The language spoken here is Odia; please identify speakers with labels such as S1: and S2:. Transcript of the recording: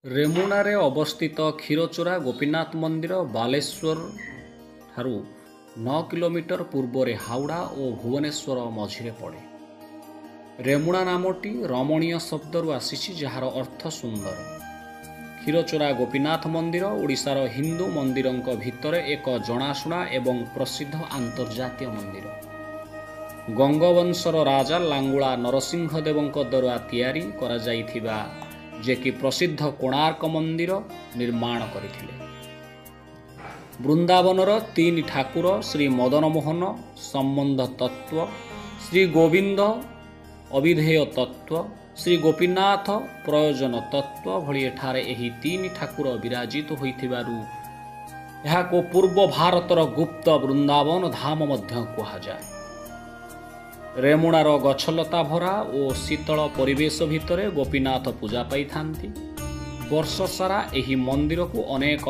S1: ରେମୁଣାରେ ଅବସ୍ଥିତ କ୍ଷୀରଚୋରା ଗୋପୀନାଥ ମନ୍ଦିର ବାଲେଶ୍ୱର ଠାରୁ 9 କିଲୋମିଟର ପୂର୍ବରେ ହାଉଡ଼ା ଓ ଭୁବନେଶ୍ୱର ମଝିରେ ପଡ଼େ। ରେମୁଣା ନାମଟି ରମଣୀୟ ଶବ୍ଦରୁ ଆସିଛି, ଯାହାର ଅର୍ଥ ସୁନ୍ଦର। କ୍ଷୀରଚୋରା ଗୋପୀନାଥ ମନ୍ଦିର ଓଡ଼ିଶାର ହିନ୍ଦୁ ମନ୍ଦିରଙ୍କ ଭିତରେ ଏକ ଜଣାଶୁଣା ଏବଂ ପ୍ରସିଦ୍ଧ ଆନ୍ତର୍ଜାତୀୟ ମନ୍ଦିର। ଗଙ୍ଗବଂଶର ରାଜା ଲାଙ୍ଗୁଳା ନରସିଂହ ଦେବଙ୍କ ଦ୍ୱାରା ତିଆରି କରାଯାଇଥିବା ଯେ କି ପ୍ରସିଦ୍ଧ କୋଣାର୍କ ମନ୍ଦିର ନିର୍ମାଣ କରିଥିଲେ। ବୃନ୍ଦାବନର ତିନି ଠାକୁର ଶ୍ରୀ ମଦନମୋହନ ସମ୍ବନ୍ଧ ତତ୍ତ୍ୱ, ଶ୍ରୀ ଗୋବିନ୍ଦ ଅବିଧେୟ ତତ୍ତ୍ୱ, ଶ୍ରୀ ଗୋପୀନାଥ ପ୍ରୟୋଜନ ତତ୍ତ୍ୱ ଭଳି ଏଠାରେ ଏହି ତିନି ଠାକୁର ବିରାଜିତ ହୋଇଥିବାରୁ ଏହାକୁ ପୂର୍ବ ଭାରତର ଗୁପ୍ତ ବୃନ୍ଦାବନ ଧାମ ମଧ୍ୟ କୁହାଯାଏ। ରେମୁଣାର ଗଛଲତା ଭରା ଓ ଶୀତଳ ପରିବେଶ ଭିତରେ ଗୋପୀନାଥ ପୂଜା ପାଇଥାନ୍ତି। ବର୍ଷ ସାରା ଏହି ମନ୍ଦିରକୁ ଅନେକ